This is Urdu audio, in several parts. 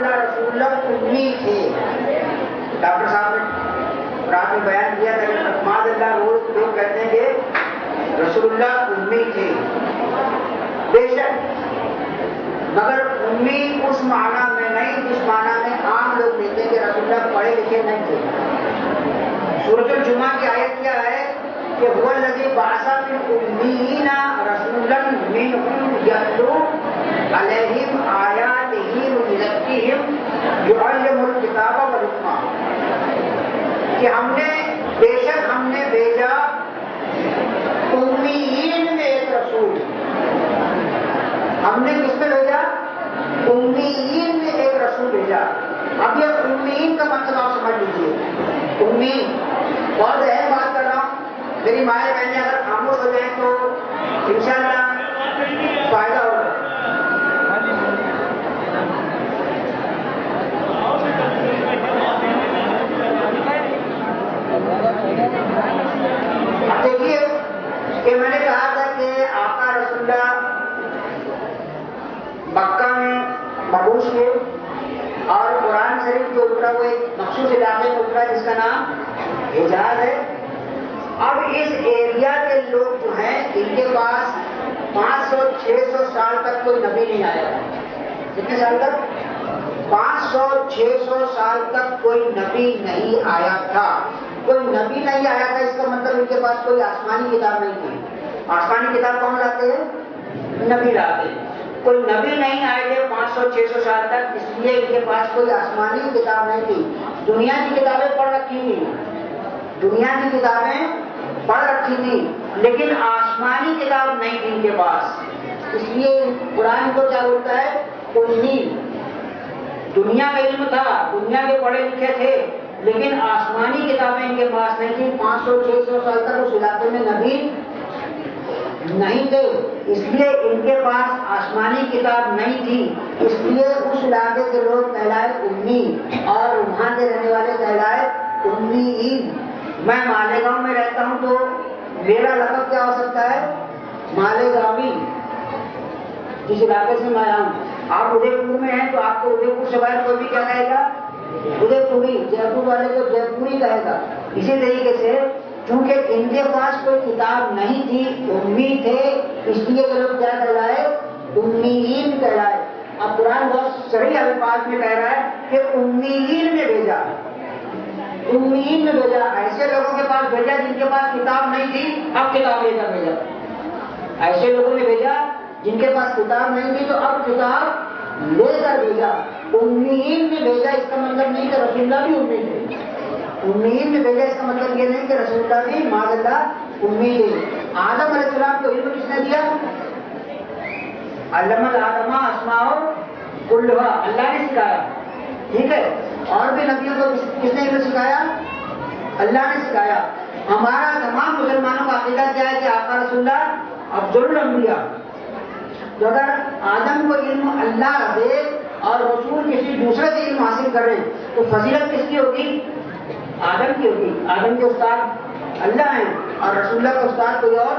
رسول امی تھے. ڈاکٹر صاحب نے رات میں بیان کیا تھا کہ معاذ اللہ روز لوگ کہتے ہیں کہ رسول اللہ امی تھے. بے شک، مگر امی اس معنی میں نہیں جس معنی میں عام لوگ لیتے ہیں کہ رسول اللہ پڑھے لکھے نہیں تھے. سورۃ الجمعہ کی آیت کیا ہے کہ هو الذی بعث فی الامیین رسولا منہم یتلو علیہم آیاتہ ویزکیہم یعلمهم الکتاب والحکمہ. کہ بے شک ہم نے بھیجا امیین میں ایک رسول. ہم نے کس میں بھیجا؟ امیین میں ایک رسول بھیجا. اب یہ امیین کا مطلب آپ سمجھ لیجیے. امیین بہت اہم بات کر رہا ہوں. میری مائیں بہنیں اگر خاموش ہو جائیں تو انشاءاللہ فائدہ ہوگا. اب دیکھیے کہ میں نے کہا تھا کہ آقا رسول اللہ مکہ میں مبعوث ہوئے اور قرآن شریف جو اترا وہ ایک مخصوص علاقے میں اترا جس کا نام حجاز ہے. اب اس ایریا کے لوگ جو ہیں ان کے پاس 500-600 سال تک کوئی نبی نہیں آیا. کتنے سال تک؟ 500-600 سال تک کوئی نبی نہیں آیا تھا. کوئی نبی نہیں آیا تھا اس کا مطلب ان کے پاس کوئی آسمانی کتاب نہیں تھی. آسمانی کتاب کون لاتے ہیں؟ نبی لاتے ہیں. کوئی نبی نہیں آئے تھے 500-600 سال تک، اس لیے ان کے پاس کوئی آسمانی کتاب نہیں تھی. دنیا کی کتابیں پڑھ رکھی تھی، دنیا کی کتابیں پڑھ رکھی تھی، لیکن آسمانی کتاب نہیں تھی ان کے پاس. اس لیے قرآن کو کیا بولتا ہے؟ امی. دنیا کا علم تھا، دنیا کے پڑھے لکھے تھے، لیکن آسمانی کتابیں ان کے پاس نہیں تھی. 500-600 سال تک اس علاقے میں نبی نہیں تھے، اس لیے ان کے پاس آسمانی کتاب نہیں تھی. اس لیے اس علاقے کے لوگ کہلائے امی اور وہاں کے رہنے والے کہلائے امیین. میں مالیگاؤں میں رہتا ہوں تو میرا لقب کیا ہو سکتا ہے؟ مالیگاوی. جس علاقے سے میں آیا ہوں. آپ ادے پور میں ہیں تو آپ کو ادے پور سے باہر کوئی بھی کیا کہے گا؟ ادے پوری. جے پور والے کو جے پوری کہے گا. اسی طریقے سے چونکہ ان کے پاس کوئی کتاب نہیں تھی، امی تھے، اس لیے وہ لوگ کیا کہلائے؟ امیین کہلائے. اب قرآن بہت صحیح الفاظ میں کہہ رہا ہے کہ امیین میں بھیجا، امیین میں بھیجا. ایسے لوگوں کے پاس بھیجا جن کے پاس کتاب نہیں تھی، اب کتاب لے کر بھیجا. ایسے لوگوں نے بھیجا جن کے پاس کتاب نہیں تھی تو اب کتاب لے کر بھیجا. امیین میں بھیجا اس کا مطلب نہیں کہ رسول اللہ بھی امی تھے. امیین میں بھیجا اس کا مطلب یہ نہیں کہ رسول اللہ بھی معاذ اللہ امی تھے. آدم علیہ السلام کو علم کس نے دیا؟ علم الآدم اسماء کلھا، اللہ نے سکھایا. ٹھیک ہے. اور بھی نبیوں کو کس نے علم سکھایا؟ اللہ نے سکھایا. ہمارا تمام مسلمانوں کا عقیدہ کیا ہے کہ آقا رسول اللہ افضل الانبیاء. تو اگر آدم کو علم اللہ دے اور رسول کسی دوسرے سے علم حاصل کرے تو فضیلت کس کی ہوگی؟ آدم کی ہوگی. آدم کے استاد اللہ ہیں اور رسول اللہ کا استاد کوئی اور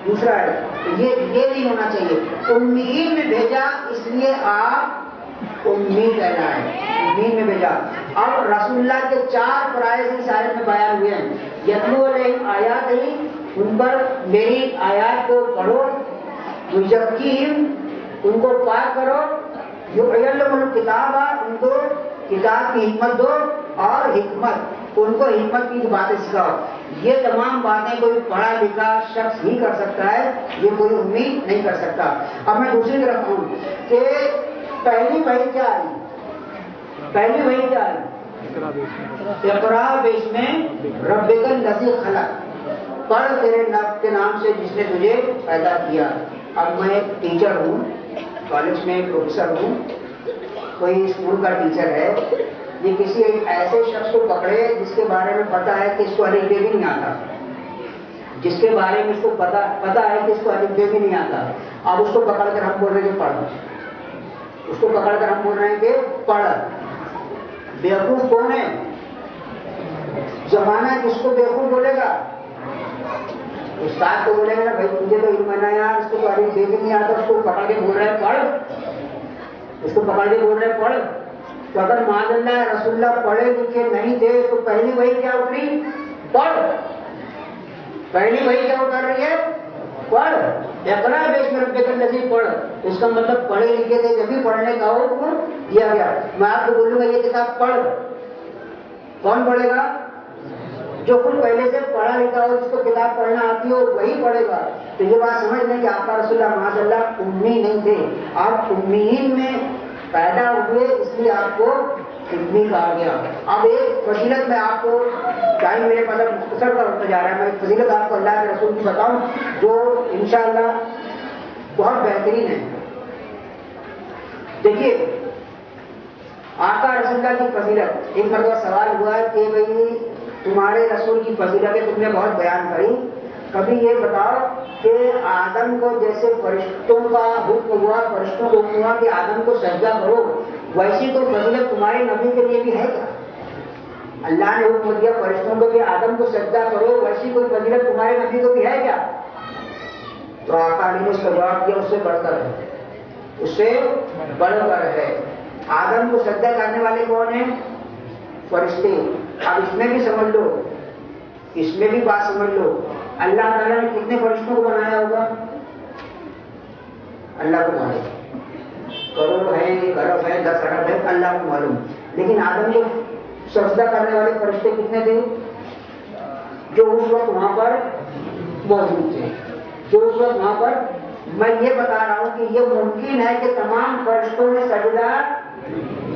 دوسرا ہے. یہ نہیں ہونا چاہیے. امیین میں بھیجا اس لیے آپ امی کہنا ہے. امیین میں بھیجا. اب رسول اللہ کے 4 فرائض اس آیت میں بیان ہوئے ہیں. یتلو علیہم آیات ہی، ان پر میری آیات کو پڑھو. یزکیہم، ان کو پاک کرو. یعلمهم الکتاب، ان کو کتاب کی حکمت دو، اور حکمت ان کو حکمت کی باتیں سکھاؤ. یہ تمام باتیں کوئی پڑھا لکھا شخص ہی کر سکتا ہے، یہ کوئی امید نہیں کر سکتا. اب میں دوسری طرف ہوں کہ پہلی وحی کیا آئی؟ پہلی وحی کیا آئی؟ اقرا باسم ربک الذی خلق، پڑھ تیرے رب کے نام سے جس نے تجھے پیدا کیا. اب میں ایک ٹیچر ہوں، کالج میں پروفیسر ہوں، کوئی اسکول کا ٹیچر ہے. یہ کسی ایسے شخص کو پکڑے جس کے بارے میں پتا ہے کہ اس کو الف بے بھی نہیں آتا، جس کے بارے میں اس کو پتا ہے کہ اس کو الف بے بھی نہیں آتا. اب اس کو پکڑ کر ہم بول رہے ہیں کہ پڑھ، اس کو پکڑ کر ہم بول رہے ہیں کہ پڑھ. بیوقوف کون ہے؟ زمانہ کس کو بیوقوف بولے گا؟ استاد کو بولے گا نا بھائی تجھے تو علم ہے نا یار، اس کو تو الف بے بھی نہیں آتا، اس کو پکڑ کے بول رہے ہیں پڑھ، اس کو پکڑ کے بول رہے ہیں پڑھ. تو اگر معاذ اللہ رسول اللہ پڑھے لکھے نہیں تھے تو پہلی وحی کیا اتری؟ پڑھ. پہلی وحی کیا اتر رہی ہے؟ پڑھ. اقرا باسم ربک الذی، پڑھ. اس کا مطلب پڑھے لکھے تھے جبھی پڑھنے کا حکم دیا گیا. میں آپ کو بولوں گا یہ کتاب پڑھ، کون پڑھے گا؟ جو خود پہلے سے پڑھا لکھا ہو، جس کو کتاب پڑھنا آتی ہو وہی پڑھے گا. تو یہ بات سمجھ لیں کہ آپ کا رسول اللہ معاذ اللہ امی نہیں تھے، آپ امیین میں پیدا ہوئے، اس لیے آپ کو امی کہا گیا. اب ایک فضیلت میں آپ کو، ٹائم میرے پاس مختصر کا ہوتا جا رہا ہے، میں ایک فضیلت آپ کو اللہ کے رسول کی بتاؤں جو انشاءاللہ بہت بہترین ہے. دیکھیے آقا رسول اللہ کی فضیلت، ایک مرتبہ سوال ہوا کہ بھئی تمہارے رسول کی فضیلتیں تم نے بہت بیان کری، کبھی یہ بتاؤ کہ آدم کو جیسے فرشتوں کا حکم ہوا، فرشتوں کو حکم ہوا کہ آدم کو سجدہ کرو، ویسی کوئی فضیلت تمہارے نبی کے لیے بھی ہے کیا؟ اللہ نے حکم دیا فرشتوں کو کہ آدم کو سجدہ کرو، ویسی کوئی فضیلت تمہارے نبی کو بھی ہے کیا؟ تو آقا علیہ نے اس کا جواب دیا اس سے بڑھ کر ہے، اس سے بڑھ کر ہے. آدم کو سجدہ کرنے والے کون ہیں؟ فرشتے. اب اس میں بھی سمجھ لو، اس میں بھی بات سمجھ لو، اللہ تعالیٰ نے کتنے فرشتوں کو بنایا ہوگا؟ اللہ کو معلوم، کروڑ ہے، ایک ارب ہے، 10 ارب ہے، اللہ کو معلوم. لیکن آدم کو سجدہ کرنے والے فرشتے کتنے تھے جو اس وقت وہاں پر موجود تھے، جو اس وقت وہاں پر. میں یہ بتا رہا ہوں کہ یہ ممکن ہے کہ تمام فرشتوں نے سجدہ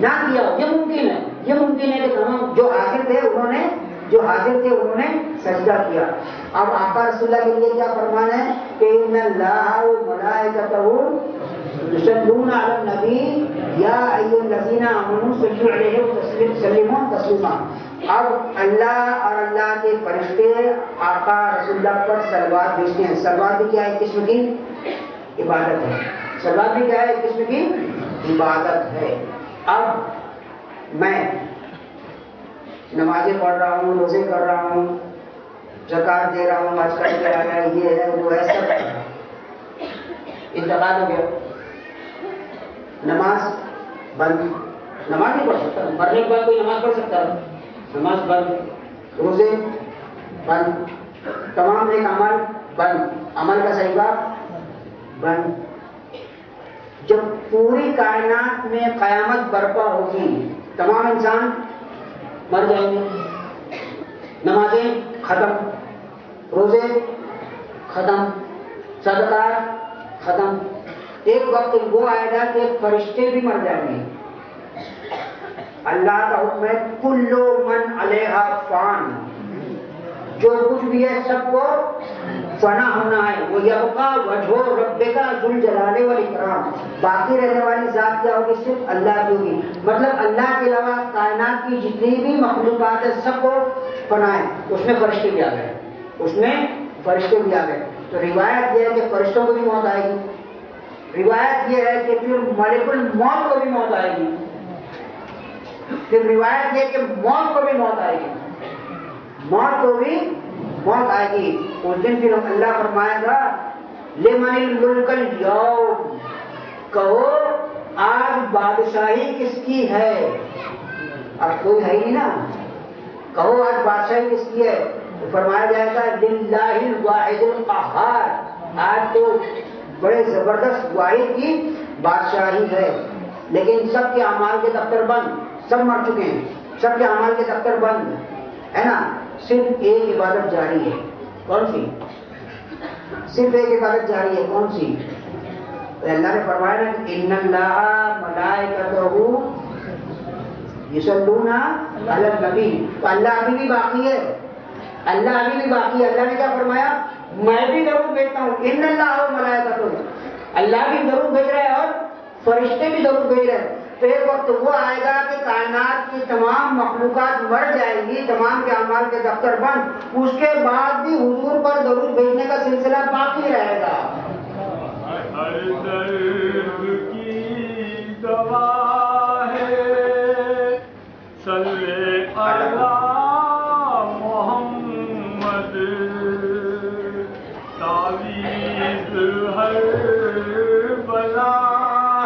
نہ کیا ہو، یہ ممکن ہے، یہ ممکن ہے کہ تمام جو حاضر تھے انہوں نے سجدہ کیا. اب آقا رسول اللہ کے لیے کیا فرمان ہے کہ ان اللہ وملائکتہ یصلون علی النبی یا ایھا الذین آمنوا صلوا علیہ وسلموا تسلیما. اب اللہ اور اللہ کے فرشتے آقا رسول اللہ پر صلوات بھیجتے ہیں. صلوات بھی کیا ہے؟ قسم کی عبادت ہے. صلوات بھی کیا ہے؟ قسم کی عبادت ہے. اب میں نمازیں پڑھ رہا ہوں، روزے کر رہا ہوں، زکات دے رہا ہوں، حج کر کے آیا، یہ ہے وہ ہے، سب انتقال ہو گیا، نماز بند. نماز نہیں پڑھ سکتا، مرنے کے بعد کوئی نماز پڑھ سکتا ہے؟ نماز بند، روزے بند، تمام نیک عمل بند، عمل کا صحیفہ بند. جب پوری کائنات میں قیامت برپا ہوگی، تمام انسان مر جائیں گے، نمازیں ختم، روزے ختم، صدقات ختم. ایک وقت وہ آئے گا کہ فرشتے بھی مر جائیں گے. اللہ کا حکم ہے کل من علیہا فان، جو کچھ بھی ہے سب کو فنا ہونا ہے. وہ یبقا وجہ ربک ذو الجلال والاکرام، باقی رہنے والی ذات کیا ہوگی؟ صرف اللہ کی ہوگی. مطلب اللہ کے علاوہ کائنات کی جتنی بھی مخلوقات ہے سب کو فنا ہے. اس میں فرشتے بھی آ گئے، اس میں فرشتے بھی آ گئے. تو روایت یہ ہے کہ فرشتوں کو بھی موت آئے گی. روایت یہ ہے کہ پھر ملک الموت کو بھی موت آئے گی. پھر روایت یہ کہ موت کو بھی موت آئے گی، موت کو بھی موت آئے گی. اس دن پھر اللہ فرمائے گا لمن الملک اليوم، کہو آج بادشاہی کس کی ہے؟ اب کوئی ہے ہی نہیں نا، کہو آج بادشاہی کس کی ہے؟ تو فرمایا جائے گا للہ الواحد القہار، آج تو بڑے زبردست واحد کی بادشاہی ہے. لیکن سب کے اعمال کے دفتر بند، سب مر چکے ہیں، سب کے اعمال کے دفتر بند ہے نا. صرف ایک عبادت جاری ہے. کون سی؟ صرف ایک عبادت جاری ہے. کون سی؟ تو اللہ نے فرمایا نا ان اللہ ملائکتہ یصلون علی النبی. تو اللہ ابھی بھی باقی ہے، اللہ ابھی بھی باقی ہے. اللہ نے کیا فرمایا؟ میں بھی ضرور بھیجتا ہوں. ان اللہ و ملائکتہ، اللہ بھی ضرور بھیج رہے ہیں اور فرشتے بھی ضرور بھیج رہے ہیں. تو ایک وقت وہ آئے گا کہ کائنات کی تمام مخلوقات مر جائیں گی، تمام کے اعمال کے دفتر بند، اس کے بعد بھی حضور پر ضرور بھیجنے کا سلسلہ باقی رہے گا. ہر درد کی دوا ہے صلی علی محمد، تعویذ ہر بلا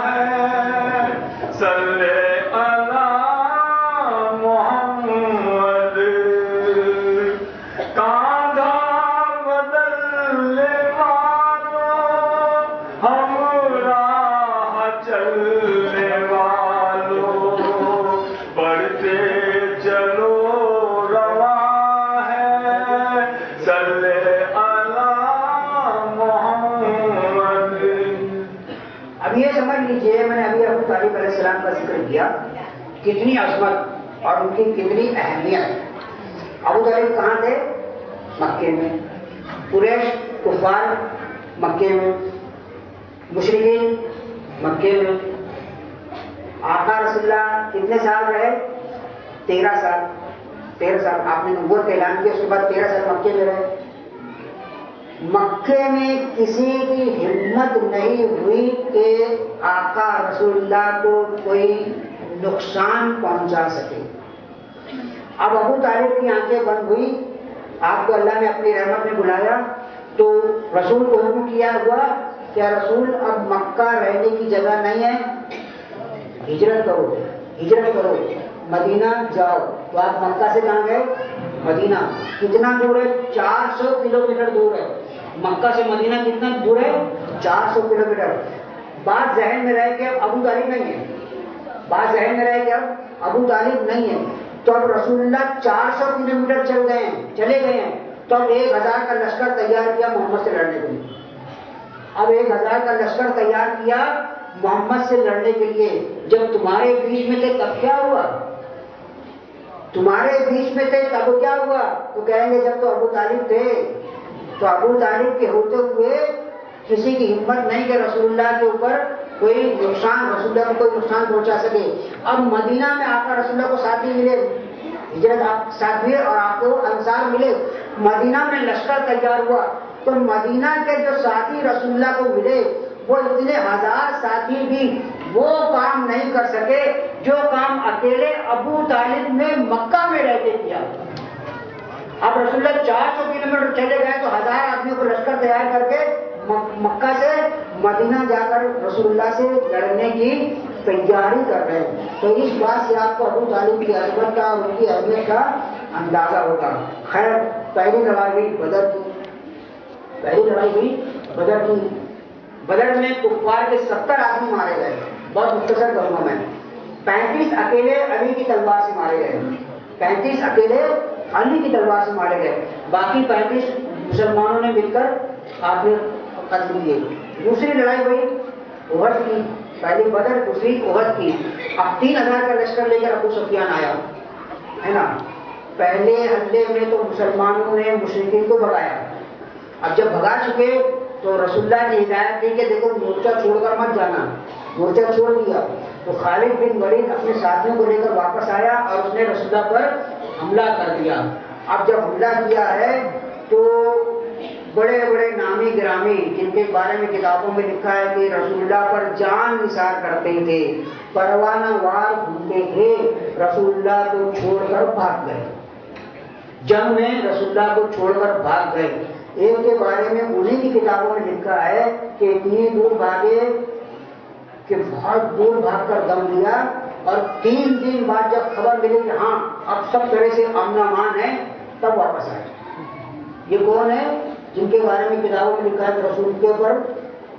ہے صلی علی دیا. کتنی عظمت اور ان کی کتنی اہمیت. ابو طالب کہاں تھے؟ مکے میں. قریش کفار مکے میں، مشرکین مکے میں. آقا رسول اللہ کتنے سال رہے؟ 13 سال. 13 سال آپ نے نبوت کا اعلان کیا، اس کے بعد 13 سال مکے میں رہے. مکے میں کسی کی ہمت نہیں ہوئی کہ آقا رسول اللہ کو کوئی نقصان پہنچا سکے. اب ابو طالب کی آنکھیں بند ہوئی، آپ کو اللہ نے اپنی رحمت میں بلایا تو رسول کو حکم کیا ہوا کہ رسول اب مکہ رہنے کی جگہ نہیں ہے، ہجرت کرو، ہجرت کرو، مدینہ جاؤ. تو آپ مکہ سے کہاں گئے؟ مدینہ. کتنا دور ہے؟ 400 کلومیٹر دور ہے. مکہ سے مدینہ کتنا دور ہے؟ 400 کلومیٹر. بات ذہن میں رہے کہ اب ابو طالب نہیں ہے، بات ذہن میں رہے کہ اب ابو طالب نہیں ہے. تو اب رسول اللہ 400 کلومیٹر چلے گئے ہیں. تو اب 1000 کا لشکر تیار کیا محمد سے لڑنے کے لیے. اب 1000 کا لشکر تیار کیا محمد سے لڑنے کے لیے. جب تمہارے بیچ میں تھے تب کیا ہوا؟ تمہارے بیچ میں تھے تب کیا ہوا؟ تو کہیں گے جب تو ابو طالب تھے. تو ابو طالب کے ہوتے ہوئے کسی کی ہمت نہیں کہ رسول اللہ کے اوپر کوئی نقصان، رسول اللہ کو کوئی نقصان پہنچا سکے. اب مدینہ میں آقا رسول اللہ کو ساتھی ملے، ہجرت آپ ساتھ ہوئے اور آپ کو انصار ملے. مدینہ میں لشکر تیار ہوا تو مدینہ کے جو ساتھی رسول اللہ کو ملے وہ اتنے 1000 ساتھی بھی وہ کام نہیں کر سکے جو کام اکیلے ابو طالب نے مکہ میں رہ کے کیا. اب رسول اللہ 400 کلومیٹر چلے گئے تو 1000 آدمیوں کو لشکر تیار کر کے مکہ سے مدینہ جا کر رسول اللہ سے لڑنے کی تیاری کر رہے ہیں. تو اس بات سے آپ کو ابو طالب کی عظمت کا، ان کی اہمیت کا اندازہ ہوگا. خیر پہلی لڑائی ہوئی بدر کی. پہلی لڑائی ہوئی بدر کی. بدر میں کفار کے 70 آدمی مارے گئے. بہت مختصر کروں میں. 35 اکیلے علی کی تلوار سے مارے گئے. 35 اکیلے علی کی تلوار سے مارے گئے. باقی 35 مسلمانوں نے مل کر آپ نے قتل کیے. دوسری لڑائی ہوئی احد کی. پہلی بدر، دوسری احد کی. اب 3000 کا لشکر لے کر ابو سفیان آیا ہے نا. پہلے حملے میں تو مسلمانوں نے مشرکین کو بھگایا. اب جب بھگا چکے تو رسول اللہ نے ہدایت دی کہ دیکھو مورچہ چھوڑ کر مت جانا. مورچہ چھوڑ دیا تو خالد بن ولید اپنے ساتھیوں کو لے کر واپس آیا اور اس نے رسول اللہ پر حملہ کر دیا. اب جب حملہ کیا ہے تو بڑے بڑے نامی گرامی جن کے بارے میں کتابوں میں لکھا ہے کہ رسول اللہ پر جان نثار کرتے تھے، پروانہ وار گھومتے تھے، رسول اللہ کو چھوڑ کر بھاگ گئے. جنگ میں رسول اللہ کو چھوڑ کر بھاگ گئے. ایک کے بارے میں انہیں کی کتابوں میں لکھا ہے کہ اتنی دور بھاگے کہ بہت دور بھاگ کر دم لیا اور 3 دن بعد جب خبر ملی کہ ہاں اب سب طرح سے امن امان ہے تب واپس آئے. یہ کون ہے؟ جن کے بارے میں کتابوں میں لکھا ہے کہ رسول کے اوپر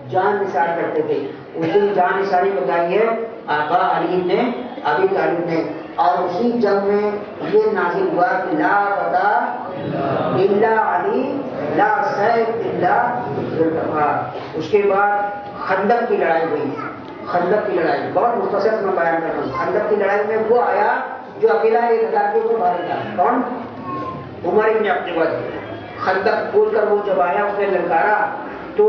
جان نثار کرتے تھے. اس دن جان نثاری بتائی ہے آقا علی نے، ابی طالب نے. اور اسی جنگ میں یہ نازل ہوا کہ لا فتح الا علی لا سیف الا ذوالفقار. اس کے بعد خندق کی لڑائی ہوئی. خندق کی لڑائی بہت مختصر میں بیان کر رہا ہوں. خندق کی لڑائی میں وہ آیا جو اکیلا 1000 کے اوپر بھاری تھا. کون؟ عمر بن عبد العزیز. خندق بول کر وہ جب آیا اس نے للکارا تو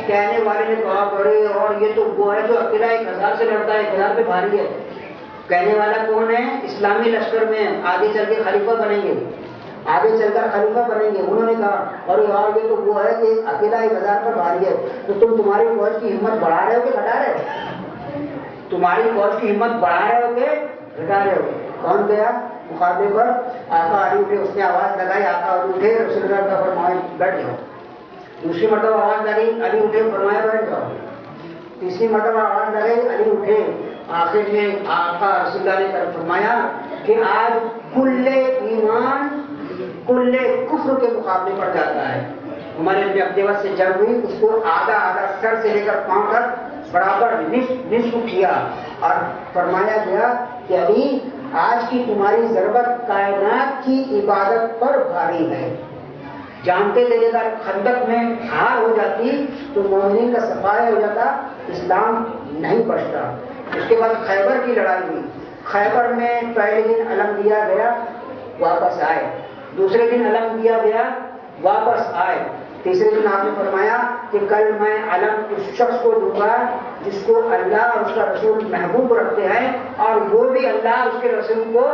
کہنے والے نے کہا بڑے اور یہ تو وہ ہے جو اکیلا 1000 سے لڑتا ہے، 1000 پہ بھاری ہے. کہنے والا کون ہے؟ اسلامی لشکر میں آگے چل کے خلیفہ بنیں گے، آگے چل کر خلیفہ بنیں گے. انہوں نے کہا اور یار یہ تو وہ ہے کہ اکیلا 1000 پر بھاری ہے. تو تمہاری فوج کی ہمت بڑھا رہے ہو کہ گھٹا رہے ہو؟ تمہاری فوج کی ہمت بڑھا رہے ہو کہ گھٹا رہے ہو؟ کون گیا مقابلے پر؟ آقا علی اٹھے. اس نے آواز لگائی، آقا علی اٹھے، رسول اللہ کا فرمایا بیٹھ جاؤ. دوسری مرتبہ آواز لگی، علی اٹھے، فرمایا بیٹھ جاؤ. تیسری مرتبہ آواز لگائی، علی اٹھے. آخر میں آقا رسول اللہ نے فرمایا کہ آج کل ایمان کل کفر کے مقابلے پر جاتا ہے. ہمارے ابن عبد العزیز سے جنگ ہوئی، اس کو آدھا سر سے لے کر پاؤں تک برابر نصف کیا اور فرمایا گیا کہ علی آج کی تمہاری ضرورت کائنات کی عبادت پر بھاری ہے. جانتے تھے اگر خندق میں ہار ہو جاتی تو مومنین کا صفایا ہو جاتا، اسلام نہیں بچتا. اس کے بعد خیبر کی لڑائی ہوئی. خیبر میں پہلے دن علم دیا گیا، واپس آئے. دوسرے دن علم دیا گیا، واپس آئے. تیسرے دن آپ نے فرمایا کہ کل میں علم اس شخص کو دوں گا جس کو اللہ اور اس کا رسول محبوب رکھتے ہیں اور وہ بھی اللہ اور اس کے رسول کو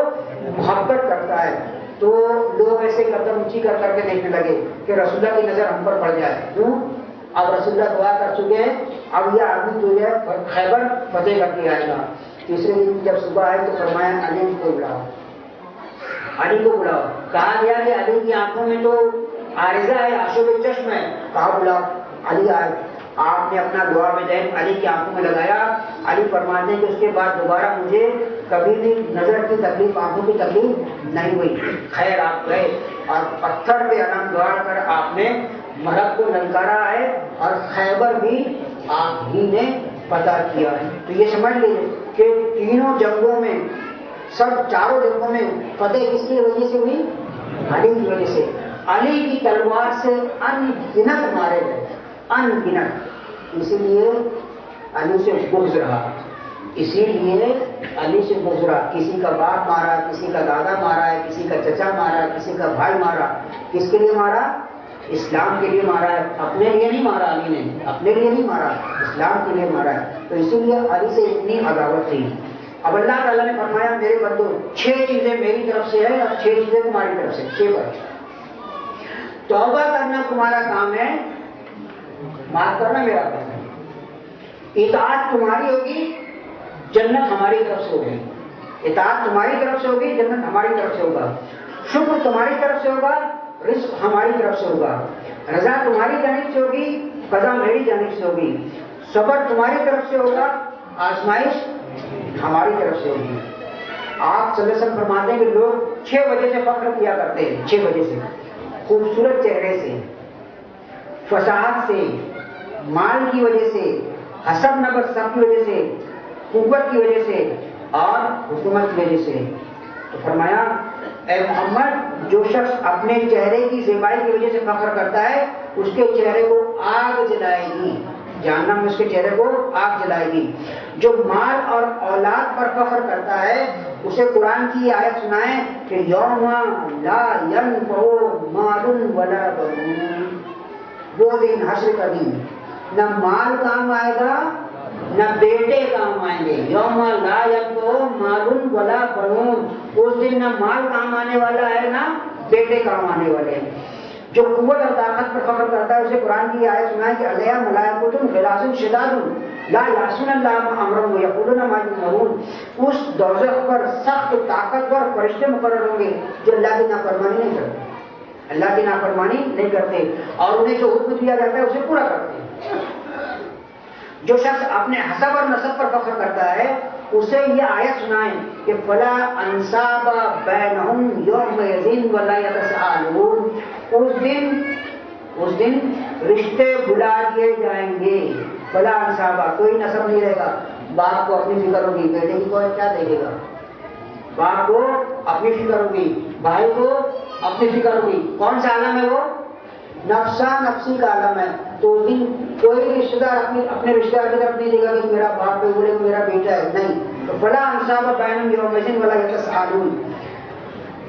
محبت کرتا ہے. تو لوگ ایسے قدم اونچی کر کر کے دیکھنے لگے کہ رسول اللہ کی نظر ہم پر پڑ جائے. کیوں؟ اب رسول اللہ دعا کر چکے ہیں، اب یہ آدمی جو ہے خیبر فتح کر کے آئے گا. تیسرے دن جب صبح آئے تو فرمایا علی کو بلاؤ، علی کو بلاؤ. کہا گیا کہ علی کی آنکھوں میں تو عارضہ ہے، آشوب چشم ہے. کہا بلاؤ. علی آئے. آپ نے اپنا دعا میں ذہن علی کی آنکھوں میں لگایا. علی فرماتے ہیں کہ اس کے بعد دوبارہ مجھے کبھی بھی نظر کی تکلیف، آنکھوں کی تکلیف نہیں ہوئی. خیر آپ گئے اور پتھر پہ علم دوڑ کر آپ نے مرد کو للکارا ہے اور خیبر بھی آپ ہی نے فتح کیا. تو یہ سمجھ لیجیے کہ تینوں جنگوں میں، سب چاروں جنگوں میں فتح کس کی وجہ سے ہوئی؟ علی کی وجہ سے. علی کی تلوار سے ان گنت مارے گئے، ان گنت. اسی لیے علی سے بغض رہا، اسی لیے علی سے بغض رہا. کسی کا باپ مارا، کسی کا دادا مارا ہے، کسی کا چچا مارا، کسی کا بھائی مارا. کس کے لیے مارا؟ اسلام کے لیے مارا ہے. اپنے لیے نہیں مارا علی نے، اپنے لیے نہیں مارا، اسلام کے لیے مارا ہے. تو اسی لیے علی سے اتنی عداوت تھی. اب اللہ تعالیٰ نے فرمایا میرے بندو 6 چیزیں میری طرف سے ہے اور 6 چیزیں تمہاری طرف سے. 6 پر توبہ کرنا تمہارا کام ہے، معاف کرنا میرا کام ہے. اطاعت تمہاری ہوگی، جنت ہماری طرف سے ہوگی. اطاعت تمہاری طرف سے ہوگی، جنت ہماری طرف سے ہوگا. شکر تمہاری طرف سے ہوگا، رزق ہماری طرف سے ہوگا. رضا تمہاری جانب سے ہوگی، قضا میری جانب سے ہوگی. صبر تمہاری طرف سے ہوگا، آزمائش ہماری طرف سے ہوگی. آپ صلی اللہ علیہ وسلم فرماتے ہیں کہ لوگ 6 وجہ سے فخر کیا کرتے ہیں. 6 وجہ سے: خوبصورت چہرے سے، فصاحت سے، مال کی وجہ سے، حسب نبر سب کی وجہ سے، قوت کی وجہ سے اور حکومت کی وجہ سے. تو فرمایا اے محمد، جو شخص اپنے چہرے کی زیبائی کی وجہ سے فخر کرتا ہے اس کے چہرے کو آگ جلائے گی، جہنم میں اس کے چہرے کو آگ جلائے گی. جو مال اور اولاد پر فخر کرتا ہے اسے قرآن کی آیت سنائیں کہ یوم لا ینفع مال ولا بنون. وہ دن، حشر کا دن، نہ مال کام آئے گا نہ بیٹے کام آئیں گے. یوم لا ینفع مال ولا بنون. اس دن نہ مال کام آنے والا ہے نہ بیٹے کام آنے والے ہیں. جو قوت اور طاقت پر فخر کرتا ہے اسے قرآن کی آیت سنائیں کہ علیہ ملائکۃ غلاظ شداد لا یعصون اللہ ما امرهم ویقولون ما یؤمرون. اس دوزخ پر سخت طاقتور فرشتے مقرر ہوں گے جو اللہ کی نافرمانی نہیں کرتے، اللہ کی نافرمانی نہیں کرتے اور انہیں جو حکم دیا جاتا ہے اسے پورا کرتے ہیں. جو شخص اپنے حسب اور نسب پر فخر کرتا ہے اسے یہ آیت سنائیں کہ فلا انصاب بینہم یومئذ ولا یتساءلون. اس دن رشتے بلا دیے جائیں گے. فلا انصابہ، کوئی نسب نہیں رہے گا. باپ کو اپنی فکر ہوگی، بیٹے کی کوئی کیا دیکھے گا. باپ کو اپنی فکر ہوگی، بھائی کو اپنی فکر ہوگی. کون سا عالم ہے وہ؟ نفسا نفسی کا عالم ہے. تو اس دن کوئی رشتے دار اپنے رشتے دار کی طرف نہیں دیکھا کہ میرا باپ کوئی بولے میرا بیٹا ہے، نہیں. تو فلا انصاب بینہم یومئذ ولا یتساءلون.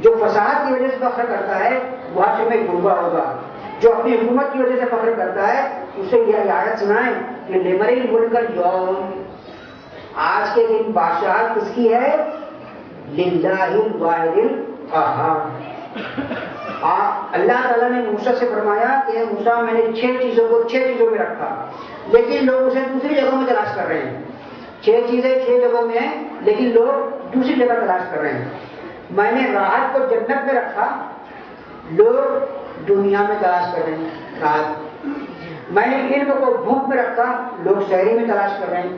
جو فساد کی وجہ سے فخر کرتا ہے وہ حشر میں گنگا ہوگا. جو اپنی حکومت کی وجہ سے فخر کرتا ہے اسے یہ آیت سنائیں کہ لمن الملک اليوم. آج کے دن بادشاہت کس کی ہے؟ للہ الواحد القہار. اللہ تعالیٰ نے موسیٰ سے فرمایا کہ موسیٰ میں نے 6 چیزوں کو 6 چیزوں میں رکھا، لیکن لوگ اسے دوسری جگہوں میں تلاش کر رہے ہیں. 6 چیزیں 6 جگہوں میں ہیں لیکن لوگ دوسری جگہ تلاش کر رہے ہیں. میں نے راحت کو جنت میں رکھا، لوگ دنیا میں تلاش کر رہے ہیں راحت. میں نے علم کو بھوک میں رکھا، لوگ شہری میں تلاش کر رہے ہیں.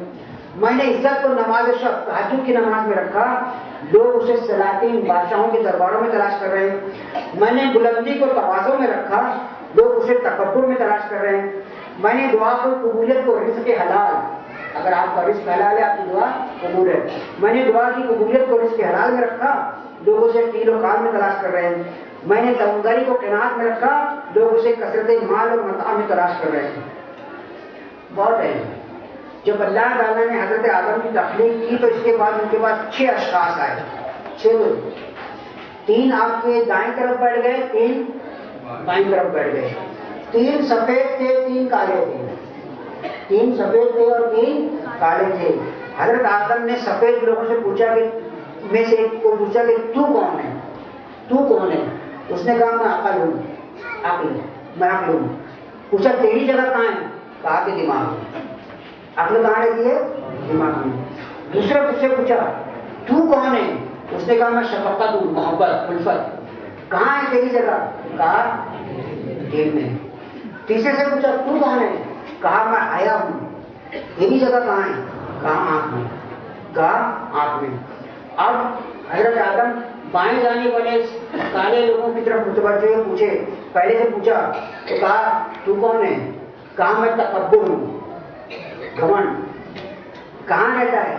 میں نے عزت کو نماز شب تہجد کی نماز میں رکھا، لوگ اسے سلاطین بادشاہوں کے درباروں میں تلاش کر رہے ہیں. میں نے بلندی کو تواضع میں رکھا، لوگ اسے تکبر میں تلاش کر رہے ہیں. میں نے دعا کو قبولیت کو رزق حلال، اگر آپ کا رزق حلال ہے آپ کی دعا قبول ہے. میں نے دعا کی قبولیت کو رزق حلال میں رکھا، لوگ اسے قیل و قال میں تلاش کر رہے ہیں. میں نے توانگری کو قناعت میں رکھا، لوگ اسے کثرت مال اور متاع میں تلاش کر رہے ہیں. بہت ہے جب اللہ تعالیٰ نے حضرت آدم کی تخلیق کی تو اس کے بعد ان کے پاس 6 اشخاص آئے، 6 لوگ، 3 آپ کے دائیں طرف بیٹھ گئے، 3 بائیں طرف بیٹھ گئے، 3 سفید تھے، 3 کالے تھے، 3 سفید تھے اور 3 کالے تھے۔ حضرت آدم نے سفید لوگوں سے پوچھا کہ میں سے ایک کو پوچھا کہ تو کون ہے، تو کون ہے؟ اس نے کہا میں عقل ہوں، میں عقل ہوں۔ پوچھا تیری جگہ کہاں ہے؟ کہا کہ دماغ میں۔ عقل کہاں رہتی ہے؟ دماغ میں۔ دوسرے سے پوچھا تو کون ہے؟ اس نے کہا میں شفقت ہوں، محبت، الفت۔ کہاں ہے تیری جگہ؟ کہا دل میں۔ تیسرے سے پوچھا تو کون ہے؟ کہا میں حیا ہوں۔ تیری جگہ کہاں ہے؟ کہا آنکھ میں۔ کہا آنکھ میں۔ اب حضرت آدم بائیں جانے والے کالے لوگوں کی طرف متوجہ ہوئے، پوچھے، پہلے سے پوچھا تو کہا تو کون ہے؟ کہا میں تکبر ہوں، گھمنڈ۔ کہاں رہتا ہے؟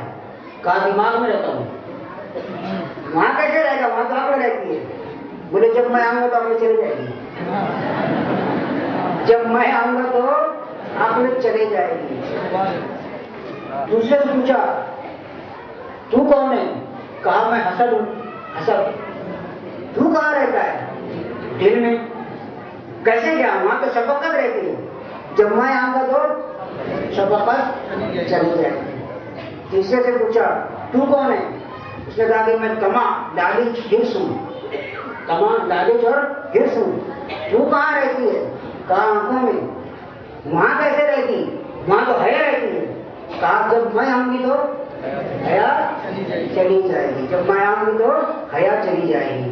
کہا دماغ میں رہتا ہوں۔ وہاں کیسے رہے گا؟ وہاں تو عقل رہتی ہے۔ بولے جب میں آؤں گا تو عقل چلے جائے گی، جب میں آؤں گا تو عقل چلے جائے گی۔ دوسرے سے پوچھا تو کون ہے؟ کہا میں حسد ہوں، حسد۔ تو کہاں رہتا ہے؟ دل میں۔ کیسے کیا؟ وہاں تو شفقت رہتی ہے، جب میں آؤں گا تو شفقت چلی جائے گی۔ تیسرے سے پوچھا تو کون ہے؟ اس نے کہا کہ میں طمع، لالچ، ہرس ہوں، طمع، لالچ اور ہرس ہوں۔ تو کہاں رہتی ہے؟ کہا آنکھوں میں۔ وہاں کیسے رہتی؟ وہاں تو حیا رہتی ہے۔ کہا جب میں آؤں گی تو حیا چلی جائے گی، جب میں آؤں گی تو حیا چلی جائے گی۔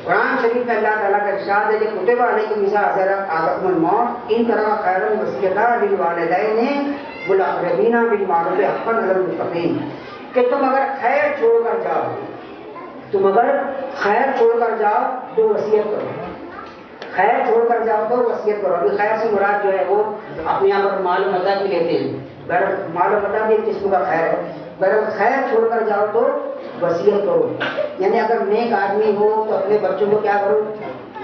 قرآن شریف میں اللہ تعالیٰ کا ارشاد ہے کہ کتب علیکم اذا حضر احدکم الموت ان ترک خیرا الوصیۃ للوالدین والاقربین بالمعروف حقا علی المتقین، کہ تم اگر خیر چھوڑ کر جاؤ، تم اگر خیر چھوڑ کر جاؤ تو وصیت کرو، خیر چھوڑ کر جاؤ تو وصیت کرو۔ ابھی خیر سے مراد جو ہے وہ اپنے یہاں پر مال و متاع بھی لیتے ہیں، مال و متاع بھی ایک قسم کا خیر ہے۔ اگر خیر چھوڑ کر جاؤ تو وصیت کرو، یعنی اگر نیک آدمی ہو تو اپنے بچوں کو کیا کرو،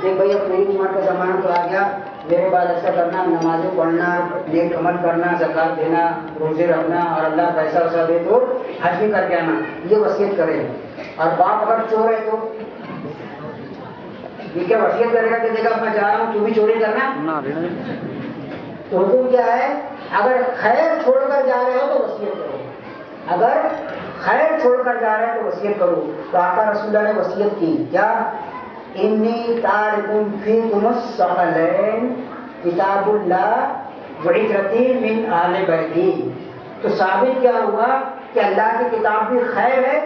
دیکھ بھائی اب میری عمر کا زمانہ تو آ گیا، میرے بعد ایسا کرنا، نمازیں پڑھنا، نیک عمل کرنا، زکات دینا، روزے رکھنا، اور اللہ پیسہ ویسا دے تو حج بھی کر کے آنا، یہ وصیت کرے۔ اور باپ اگر چور ہے تو یہ کیا وصیت کرے گا کہ دیکھا میں جا رہا ہوں تو بھی چوری کرنا؟ تو حکم کیا ہے؟ اگر خیر چھوڑ کر جا رہے ہو تو وصیت کرو، اگر خیر چھوڑ کر جا رہے ہیں تو وصیت کرو۔ تو آقا رسول اللہ نے وصیت کی کیا؟ انی تارکم فیکم الثقلین کتاب اللہ وعترتی من اہل بیتی۔ تو ثابت کیا ہوا کہ اللہ کی کتاب بھی خیر ہے،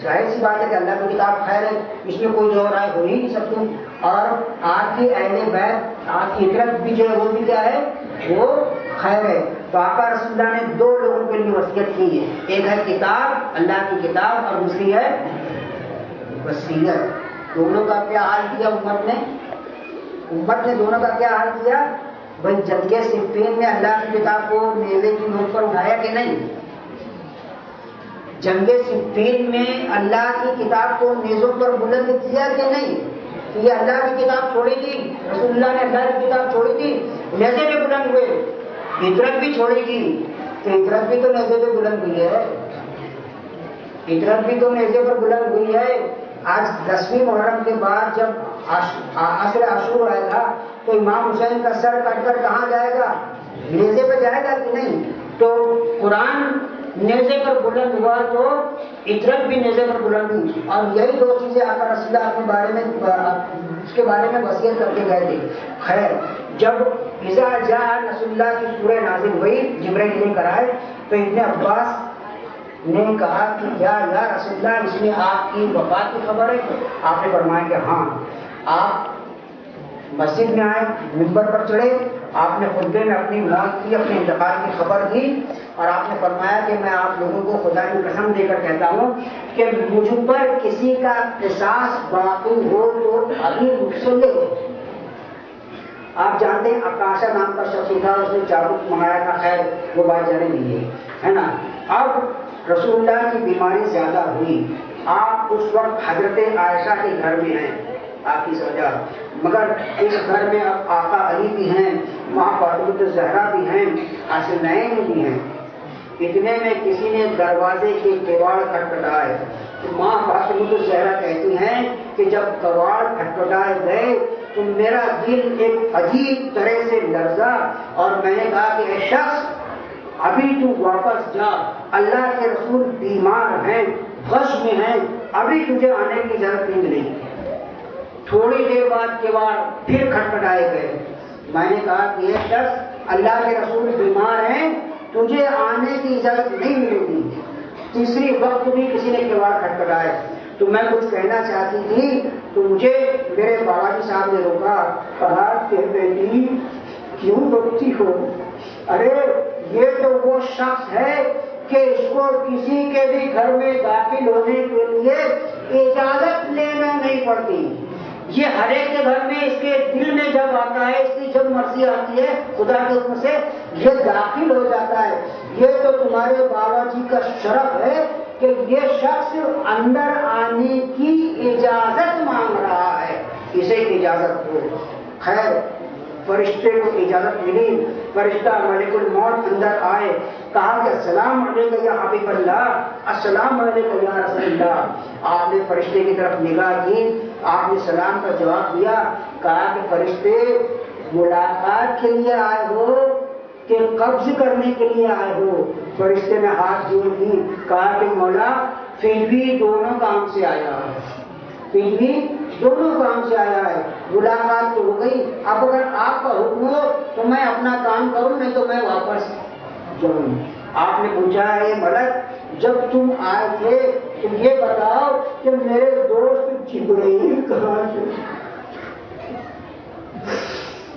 ظاہر سی بات ہے کہ اللہ کی کتاب خیر ہے، اس میں کوئی جو رائے ہو ہی نہیں سکتی، اور آپ کی اہل بیت، آپ کی عترت بھی جو ہے وہ بھی کیا ہے، وہ خیر ہے۔ تو آقا رسول اللہ نے 2 لوگوں کے لیے وصیت کی ہے، ایک ہے کتاب، اللہ کی کتاب، اور دوسری ہے وصیت۔ دونوں کا کیا حال کیا امت نے؟ امت نے دونوں کا کیا حال کیا؟ بھائی جنگ صفین میں اللہ کی کتاب کو نیزے کی نوک پر اٹھایا کہ نہیں؟ جنگ صفین میں اللہ کی کتاب کو نیزوں پر بلند کیا کہ نہیں؟ کہ یہ اللہ کی کتاب چھوڑی تھی، رسول اللہ نے اللہ کی کتاب چھوڑی تھی، نیزے پہ بلند ہوئے، ہجرت بھی چھوڑی تھی، تو ہجرت بھی تو نیزے پہ بلند ہوئی ہے، ہجرت بھی تو نیزے پر بلند ہوئی ہے۔ آج 10ویں محرم کے بعد جب عشر عاشور آئے گا تو امام حسین کا سر کٹ کر کہاں جائے گا؟ نیزے پہ جائے گا کہ نہیں؟ تو قرآن نیزے پر بلند ہوا تو ہجرت بھی نیزے پر بلند ہوئی، اور یہی 2 چیزیں آقا رسول اللہ اپنے بارے میں اس کے بارے میں وصیت کر کے گئے تھے۔ خیر، جب اذا جاء نصر اللہ کی سورہ نازل ہوئی، جبرائیل لے کر آئے، تو ابن عباس نے کہا کہ یا رسول اللہ اس میں آپ کی وفات کی خبر ہے؟ آپ نے فرمایا کہ ہاں۔ آپ مسجد میں آئے، منبر پر چڑھے، آپ نے خطبے میں اپنی موت کی، اپنے انتقال کی خبر دی، اور آپ نے فرمایا کہ میں آپ لوگوں کو خدا کی قسم دے کر کہتا ہوں کہ مجھ پر کسی کا قصاص باقی ہو تو ابھی مجھ سے لے لو۔ آپ جانتے ہیں آکاشا نام کا شخص تھا، اس نے چابک منگایا تھا، خیر وہ بات جانے دیجیے، ہے نا۔ اب رسول اللہ کی بیماری زیادہ ہوئی، آپ اس وقت حضرت عائشہ کے گھر میں ہیں، آپ کی سمجھا، مگر اس گھر میں اب آقا علی بھی ہیں، ماں فاطمہ الزہرا بھی ہیں، حسنین بھی ہیں، اتنے میں کسی نے دروازے کے کواڑ کھٹکھٹائے. ماں فاطمہ الزہرا کہتی ہیں کہ جب کواڑ کھٹکھٹائے گئے تو میرا دل ایک عجیب طرح سے لرزا اور میں نے کہا کہ اے شخص ابھی تو واپس جا، اللہ کے رسول بیمار ہیں، غش میں ہیں، ابھی تجھے آنے کی اجازت نہیں ملے گی. تھوڑی دیر بعد کواڑ پھر کھٹکھٹائے گئے. میں نے کہا کہ یہ شخص اللہ کے رسول بیمار ہیں، تجھے آنے کی اجازت نہیں ملے گی. تیسری وقت بھی کسی نے کواڑ کھٹکھٹائے تو میں کچھ کہنا چاہتی تھی تو مجھے میرے بابا جی صاحب نے روکا، کہا کہ بیٹی کیوں روکتی ہو؟ ارے یہ تو وہ شخص ہے کہ اس کو کسی کے بھی گھر میں داخل ہونے کے لیے اجازت لینا نہیں پڑتی. یہ ہر ایک کے گھر میں اس کے دل میں جب آتا ہے، اس کی جب مرضی آتی ہے خدا کے حکم سے یہ داخل ہو جاتا ہے. یہ تو تمہارے بابا جی کا شرف ہے کہ یہ شخص اندر آنے کی اجازت مانگ رہا ہے، اسے اجازت ہو. خیر فرشتے کو اجازت ملی، فرشتہ ملک الموت اندر آئے، کہا کہ السلام علیکم یا حبیب اللہ، السلام علیکم یا رسول اللہ. آپ نے فرشتے کی طرف نگاہ کی، آپ نے سلام کا جواب دیا، کہا کہ فرشتے ملاقات کے لیے آئے ہو کہ قبض کرنے کے لیے آئے ہو؟ فرشتے نے ہاتھ جوڑ دی، کہا کہ مولا پھر بھی دونوں کام سے آیا ہے، پھر بھی دونوں کام سے آیا ہے. ملاقات تو ہو گئی، اب اگر آپ کا حکم ہو تو میں اپنا کام کروں، نہیں تو میں واپس جاؤں. آپ نے پوچھا ہے ملک جب تم آئے تھے تم یہ بتاؤ کہ میرے دوست جبرائیل کہاں تھے؟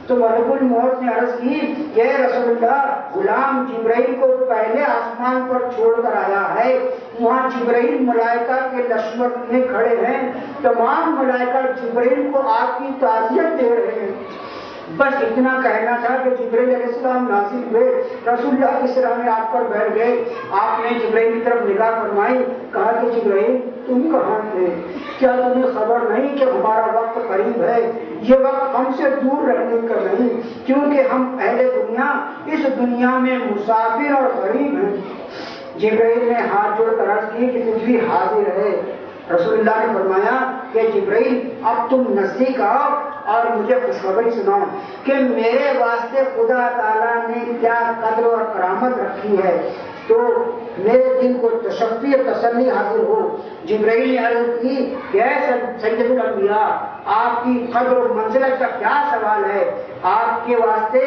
تو ملک الموت نے عرض کی کہ رسول اللہ غلام جبرائیل کو پہلے آسمان پر چھوڑ کر آیا ہے، وہاں جبرائیل ملائکہ کے لشکر میں کھڑے ہیں، تمام ملائکہ جبرائیل کو آپ کی تعزیت دے رہے ہیں. بس اتنا کہنا تھا کہ جبرائیل علیہ السلام نازل ہوئے، رسول اللہ کی سرہ میں آپ پر بیٹھ گئے. آپ نے جبرائیل کی طرف نگاہ فرمائی، کہا کہ جبرائیل تم کہاں تھے؟ کیا تمہیں خبر نہیں کہ ہمارا وقت قریب ہے؟ یہ وقت ہم سے دور رہنے کا نہیں، کیونکہ ہم اہل دنیا اس دنیا میں مسافر اور غریب ہیں. جبرائیل نے ہاتھ جوڑ کر عرض کی کہ تجھ بھی حاضر ہے. رسول اللہ نے فرمایا کہ جبرائیل اب تم نزدیک آؤ اور مجھے خوشخبری سناؤ کہ میرے واسطے خدا تعالیٰ نے کیا قدر اور کرامت رکھی ہے، تو میرے دل کو تشفی اور تسلی حاصل ہو. جبرائیل نے عرض کی کہ اے سید الانبیاء، آپ کی قدر و منزلت کا کیا سوال ہے؟ آپ کے واسطے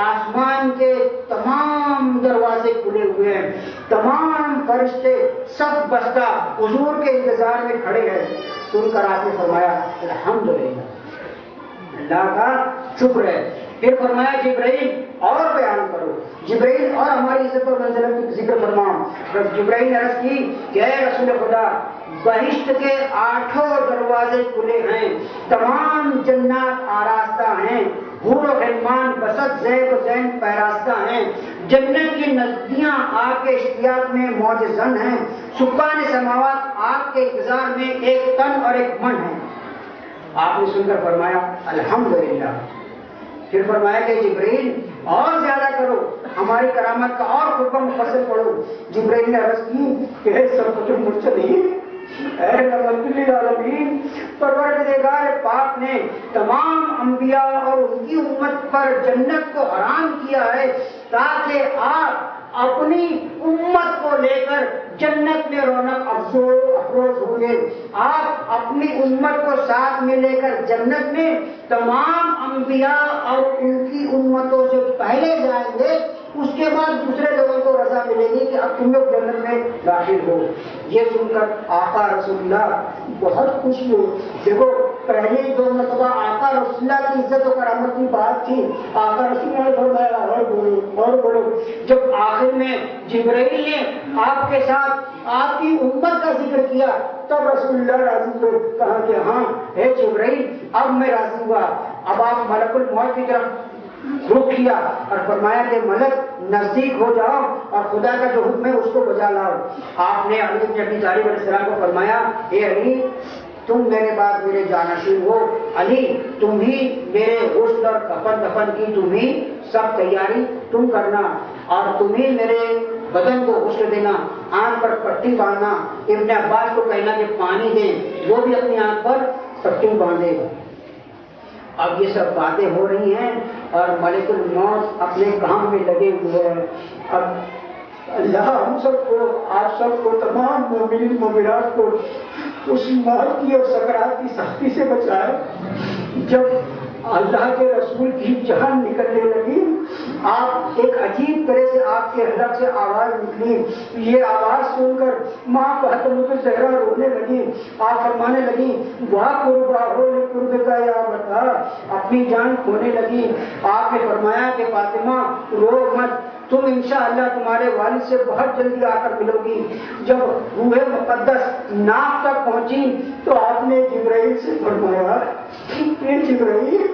آسمان کے تمام دروازے کھلے ہوئے ہیں، تمام فرشتے سب بستہ حضور کے انتظار میں کھڑے ہیں. سن کر آپ نے فرمایا الحمدللہ، اللہ کا شکر ہے. پھر فرمایا جبرائیل اور بیان کرو. جبرائیل اور ہماری عزت اور منزلت کی ذکر فرماؤ. جبرائیل نے عرض کی کہ اے رسول خدا، بہشت کے 8 دروازے کھلے ہیں، تمام جنات آراستہ ہیں، حور و غلمان بسط زیب و زین پیراستہ ہیں، جنت کی ندیاں آپ کے اشتیاق میں موج زن ہیں، سکان سماوات آپ کے انتظار میں ایک تن اور ایک من ہیں. آپ نے سن کر فرمایا الحمدللہ. پھر فرمایا کہ جبرائیل اور زیادہ کرو، ہماری کرامت کا اور خطبہ مفصل پڑھو. جبرائیل نے عرض کی کہ اے سرکت المرسلین، اے رحمت للعالمین، پروردگار پاک نے تمام انبیاء اور ان کی امت پر جنت کو حرام کیا ہے تاکہ آپ اپنی امت کو لے کر جنت میں رونق افروز ہوں گے. آپ اپنی امت کو ساتھ میں لے کر جنت میں تمام انبیاء اور ان کی امتوں سے پہلے جائیں گے، اس کے بعد دوسرے لوگوں کو رضا ملے گی کہ اب تم لوگ جنت میں داخل ہو. یہ سن کر آقا رسول اللہ بہت خوش ہوئے. دیکھو پہلے 2 مرتبہ آقا رسول اللہ کی عزت و کرامت کی بات تھی، آقا رسول اللہ نے فرمایا اور بولو اور بولو. جب آخر میں جبرائیل نے آپ کے ساتھ آپ کی امت کا ذکر کیا تب رسول اللہ راضی ہوئے. کہا کہ ہاں اے جبرائیل اب میں راضی ہوا. اب آپ ملک الموت کی طرف رخ کیا اور فرمایا کہ ملک نزدیک ہو جاؤ اور خدا کا جو حکم ہے اس کو بجا لاؤ. آپ نے علی بن ابی طالب علیہ السلام کو فرمایا اے علی، تم میرے بعد میرے جانشین ہو. علی تم بھی میرے غسل اور کفن دفن کی تم بھی سب تیاری تم کرنا، اور تم ہی میرے بدن کو غسل دینا، آنکھ پر پٹی باندھنا، ابن عباس کو کہنا کہ پانی دیں، وہ بھی اپنی آنکھ پر پٹی باندھے. اب یہ سب باتیں ہو رہی ہیں اور ملک الموت اپنے کام میں لگے ہوئے ہیں. اب اللہ ہم سب کو، آپ سب کو، تمام مومنین مومنات کو اس موت کی اور سکرات کی سختی سے بچائے. جب اللہ کے رسول کی جان نکلنے لگی، آپ ایک عجیب طرح سے آپ کے حلق سے آواز نکلی. یہ آواز سن کر ماں فاطمہ زہرا رونے لگی. آپ فرمانے لگی واہ قربا ہو قرب کا یا بتا، اپنی جان کھونے لگی. آپ نے فرمایا کہ فاطمہ رو مت، تم انشاءاللہ تمہارے والد سے بہت جلدی آ کر ملو گی. جب روح مقدس ناک تک پہنچی تو آپ نے جبرائیل سے فرمایا کہ جبرائیل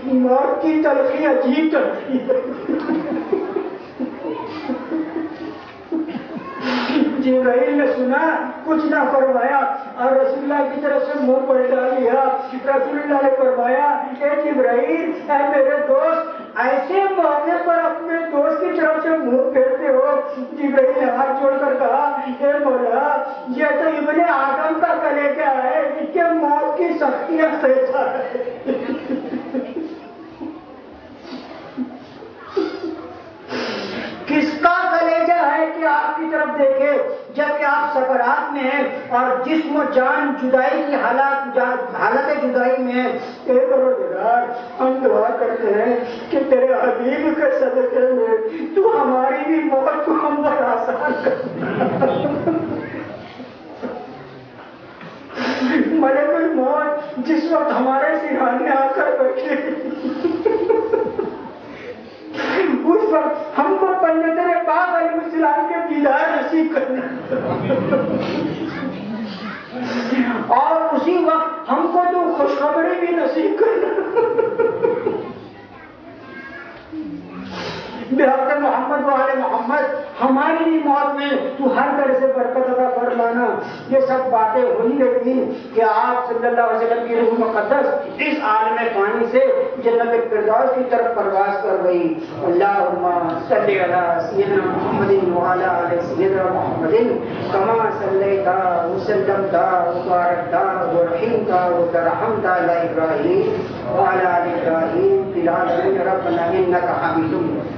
موت کی تلخی عجیب تلخی ہے. جبرائیل نے سنا، کچھ نہ فرمایا اور رسول اللہ کی طرف سے منہ پلٹا لیا. رسول اللہ نے فرمایا اے جبرائیل، اے میرے دوست، ایسے موقع پر اپنے دوست کی طرف سے منہ پھیرتے ہو. جبرائیل نے ہاتھ جوڑ کر کہا اے مولا، یہ تو ابن آدم کا کلیجہ ہے کہ موت کی سختیاں سہتا ہے. کس کا کلیجہ ہے کہ آپ کی طرف دیکھے جبکہ آپ سکرات میں ہیں اور جسم و جان جدائی کی حالت جدائی میں ہے. اے پروردگار، ہم دعا کرتے ہیں کہ تیرے حبیب کے صدقے میں تو ہماری بھی موت کو ہم پر آسان کر. ملک الموت جس وقت ہمارے سرحانے آ کر بیٹھے، اس وقت ہم کو پڑھنے تیرے پاک علیہ السلام کے دیدار نصیب کرنا اور اسی وقت ہم کو تو خوشخبری بھی نصیب کرنا. بحق محمد و آل محمد ہماری بھی موت میں تو ہر طرح سے برکت عطا فرمانا. یہ سب باتیں ہو ہی رہی تھی کہ آپ صلی اللہ علیہ وسلم کی روح مقدس اس عالم پانی سے جنت الفردوس کی طرف پرواز کر گئی. اللہم صلی علی سیدنا محمد وعلی آل سیدنا محمد کما صلیت وسلمت وبارکت ورحمت وترحمت علی ابراہیم وعلی آل ابراہیم فی العالمین ربنا انک حمید مجید.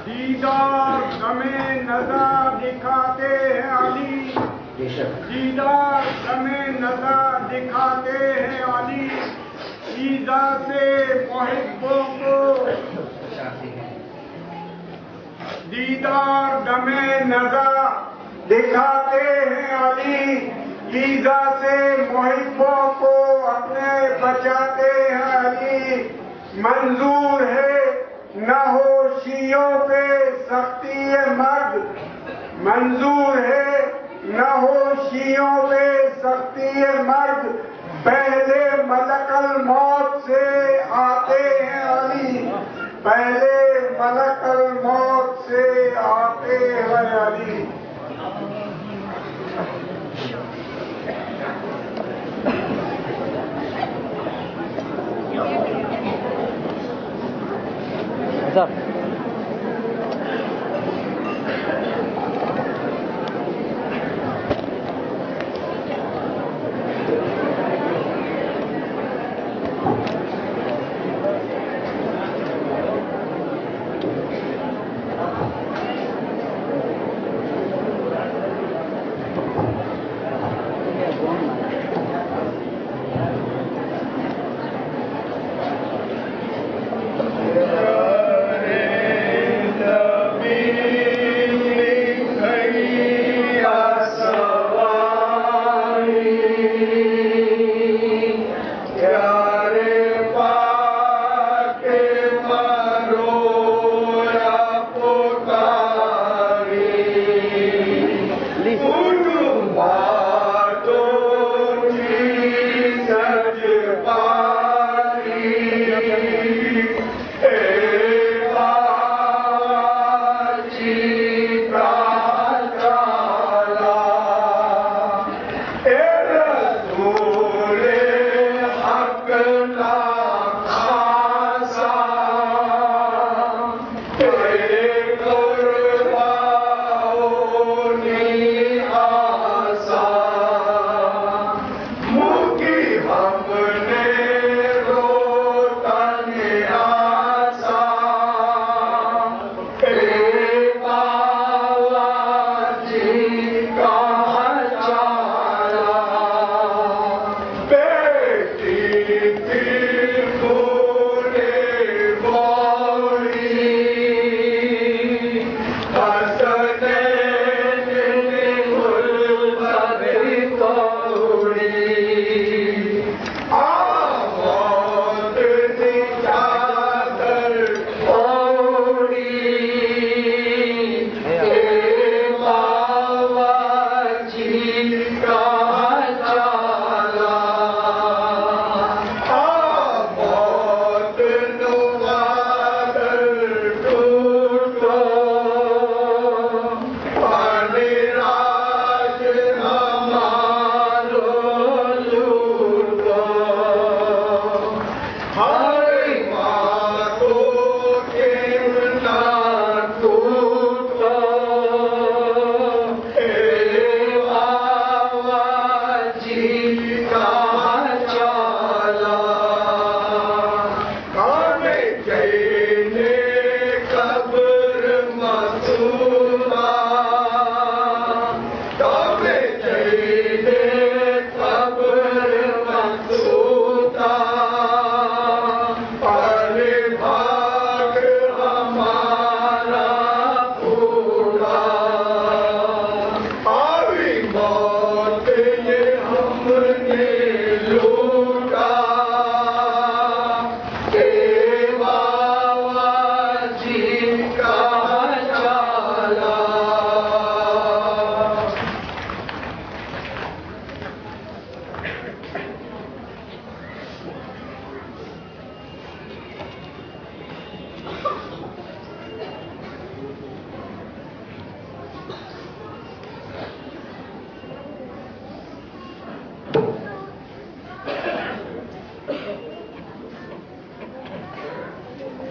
دیدار ہمیں نظر دکھاتے ہیں علی، دیدار ہمیں نظر دکھاتے ہیں علی، ایزا سے محبوں کو دیدار ہمیں نظر دکھاتے ہیں علی، ایزا سے محبوں کو اپنے بچاتے ہیں علی. منظور ہے نہ ہو شیعوں پہ سختی مرگ، منظور ہے نہ ہو شیعوں پہ سختی مرگ، پہلے ملک الموت سے آتے ہیں علی، پہلے ملک الموت سے آتے ہیں علی.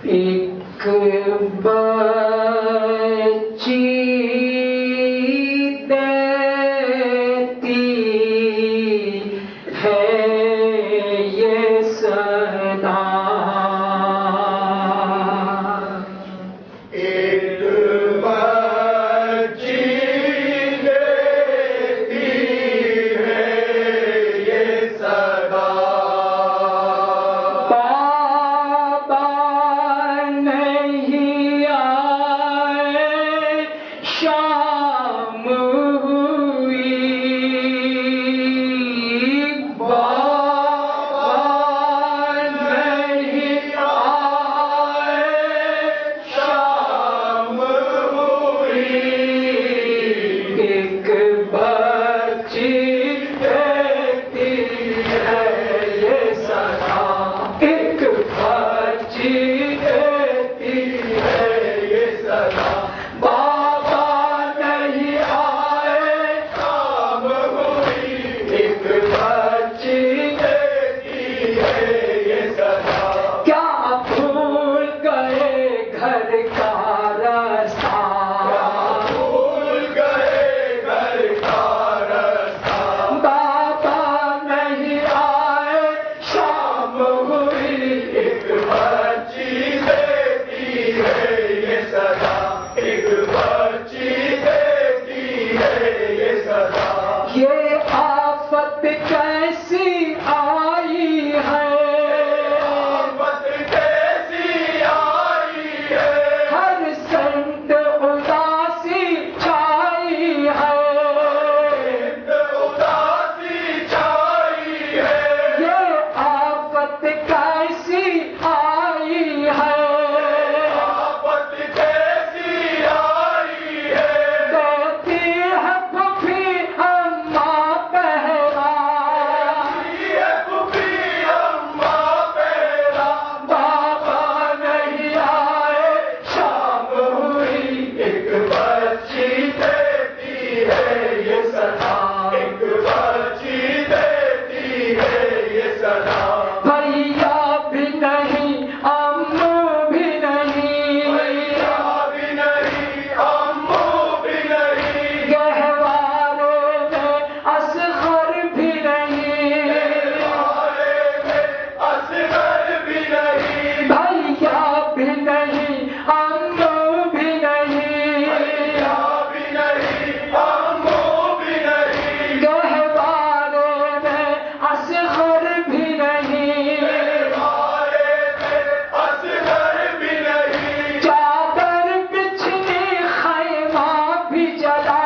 ایک بچی دیتی ہے یہ صدا، ایک بچی دیتی ہے یہ صدا، بابا نہیں آئے شام ہوئی، بابا نہیں آئے شام ہوئی، ایک بچی دیتی ہے یہ صدا، ایک بچی دیتی ہے یہ صدا، بابا نہیں آئے شام ہوئی، ایک بچی دیتی ہے یہ صدا، کیا بھول گئے گھر کا راستہ، بھول گئے گھر کا راستہ، بابا نہیں آئے شام ہوئی، ایک بچی دیتی ہے یہ صدا، ایک بچی دیتی ہے یہ صدا، یہ آفت کیسی آئی ہے، آفت کیسی آئی ہے، ہر سمت اداسی چھائی ہے، اداسی چھائی ہے، یہ آفت کیسی آئی ہے، آفت کیسی آئی ہے، دیتی ہے پھوپھی اماں پہرا، یہ پھوپھی اماں پہرا، بابا نہیں آئے شام ہوئی، ایک بچی دیتی ہے یہ صدا، ایک بچی دیتی ہے یہ صدا، بھیا بھی نہیں امو بھی نہیں، بھیا بھی نہیں امو بھی نہیں، گہوارے میں اصغر بھی نہیں، بارے میں اصغر بھی نہیں، بھیا بھی نہیں امو بھی نہیں، بھیا بھی نہیں امو بھی نہیں، گہوارے میں اصغر بھی نہیں، بارے میں اصغر بھی نہیں، چادر بچھنی خیمہ بھی جلا،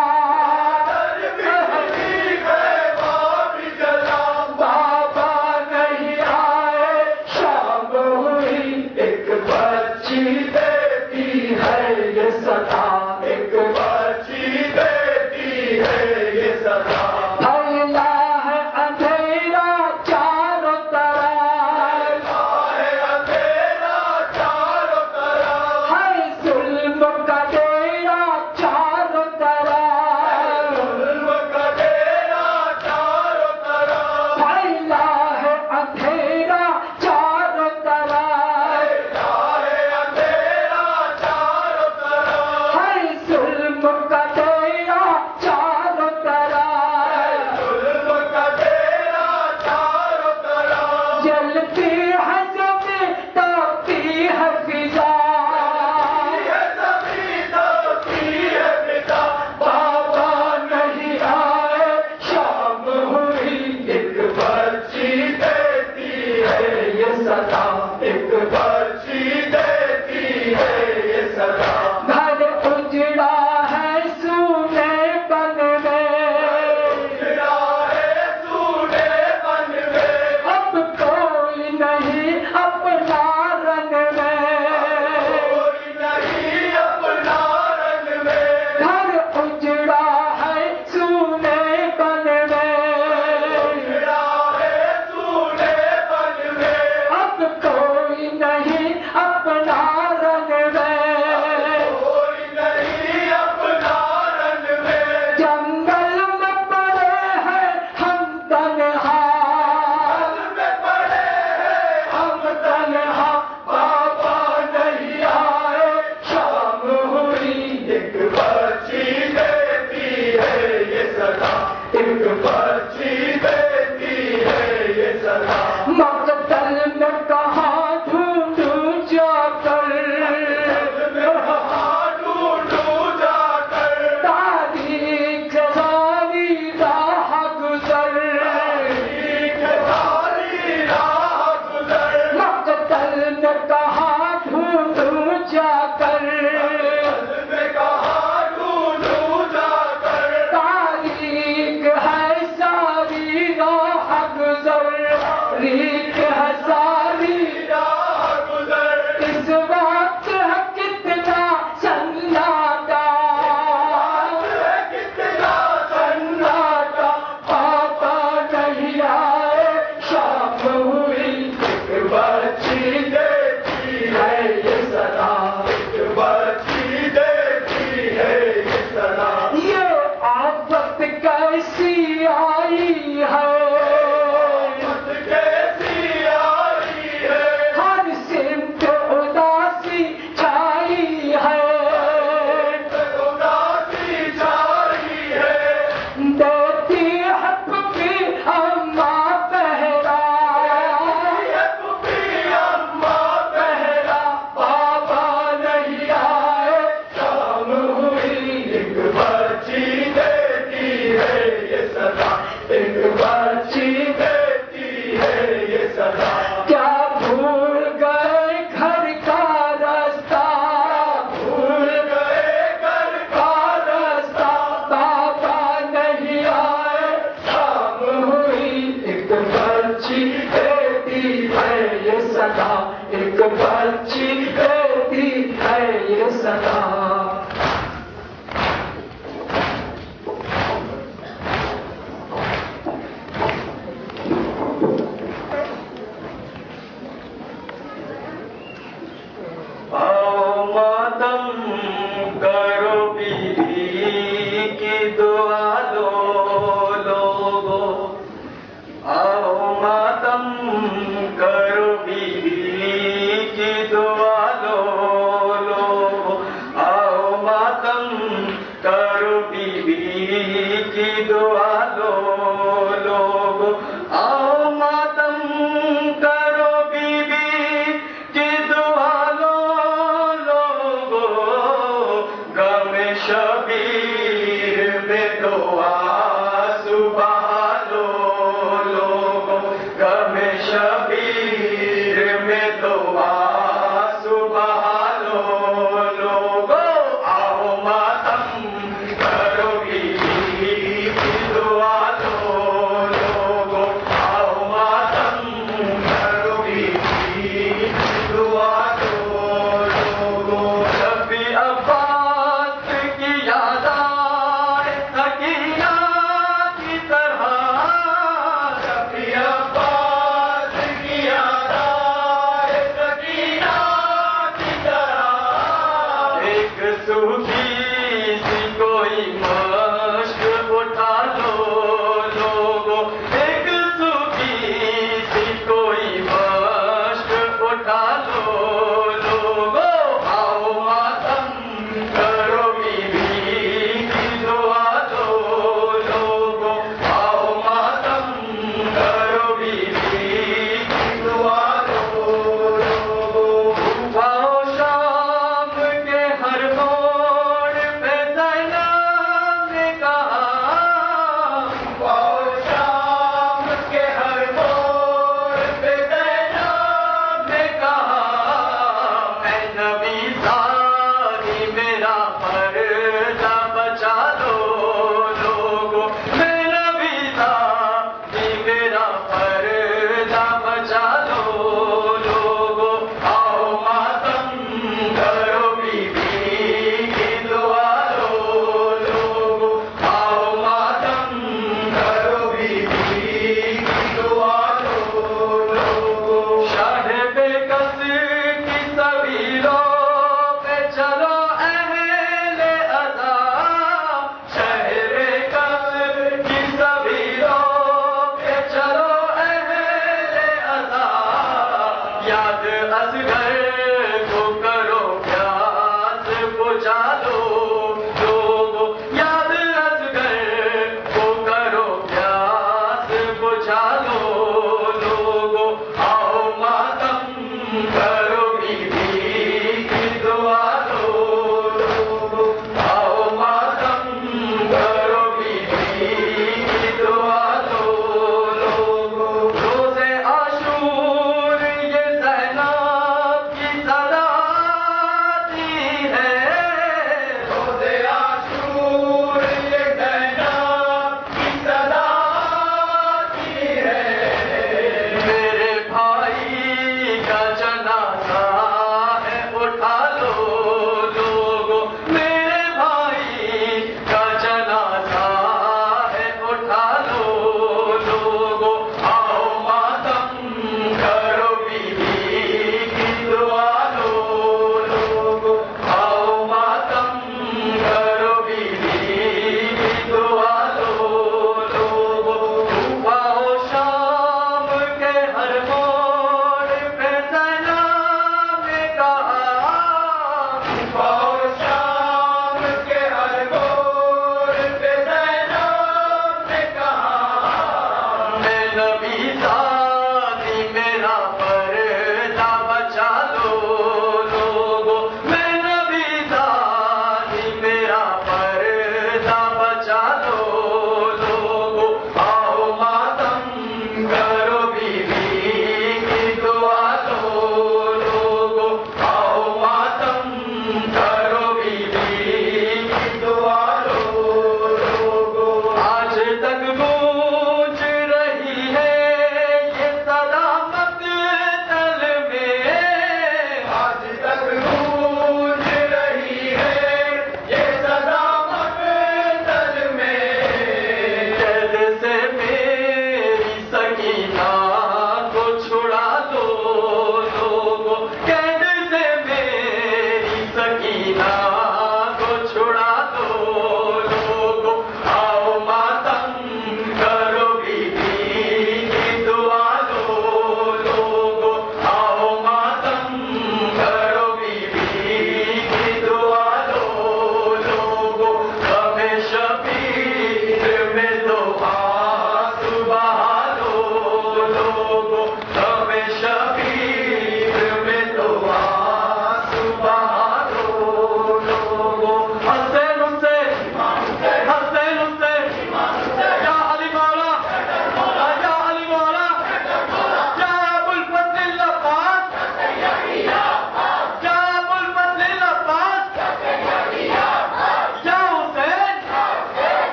بچی خیمہ بھی جلا، بابا نہیں آئے شام ہوئی، ایک بچی دیتی ہے یہ صدا، ایک بچی دیتی ہے یہ صدا، پھیلا ہے اندھیرا چاروں طرف، ہے اندھیرا چاروں طرف، ہے ظلم کا ڈیرا چاروں طرف، ظلم کا ڈیرا چاروں طرف، پھیلا ہے اندھیرا چاروں طرف، ہے اندھیرا چاروں طرف، ہے ظلم کا ڈیرا چاروں طرف، ظلم کا ڈیرا چاروں طرف، جلتی ہے زمین تپتی ہے فضا، یہ زمین دھوتی ہے فضا، بابا نہیں آئے شام ہوئی، ایک بچی دیتی ہے یہ صدا، ایک بچی دیتی ہے یہ صدا، گھر اجڑا ہے سونے بن میں، اجڑا ہے سونے بن میں، اب کوئی نہیں اپنا رنگ میں، کوئی نہیں اپنا رنگ میں، گھر اجڑا ہے سونے بن میں، اجڑا ہے سونے بن میں، اب کوئی نہیں اپنا رنگ میں، بچی دیتی ہے یہ سدا مقتل میں کہاں ڈھونڈوں جا کر ڈھونڈوں جا کر تاریخ ساری راہ گزر ساری راہ گزر مقتل میں کہاں ڈھونڈوں جا کر میں کہاں ڈھونڈوں جا کر تاریخ ہے ساری راہ گزر ریک ہے ساری راہ گزر اس وقت ہے کتنا سناٹا کتنا سناٹا آتا نہیں آئے شام ہوئی ایک بچی دیتی ہے یہ سدا ایک بچی دیتی ہے یہ سدا یہ آفت کیسی آئی ہے کیسی آئی ہے ہر سمت اداسی چھائی ہے اداسی چھائی ہے دیتی ہے پپی اماں پہرا پپی اماں پہرا بابا نہیں آئے شام ہوئی ایک بچی دیتی ہے یہ سدا ایک بچی دیتی ہے یہ سدا کیا بھول گئے گھر کا راستہ بھول گئے گھر کا راستہ بابا نہیں آئے شام ہوئی ایک بچی دیتی ہے یہ صدا ایک بچی دیتی ہے یہ صدا آؤ ماتم کرو بیوی کی دعا لو لوگو آؤ ماتم کرو بیوی کی دعا لو لوگو آؤ ماتم کرو بیوی کی دعا لو لوگو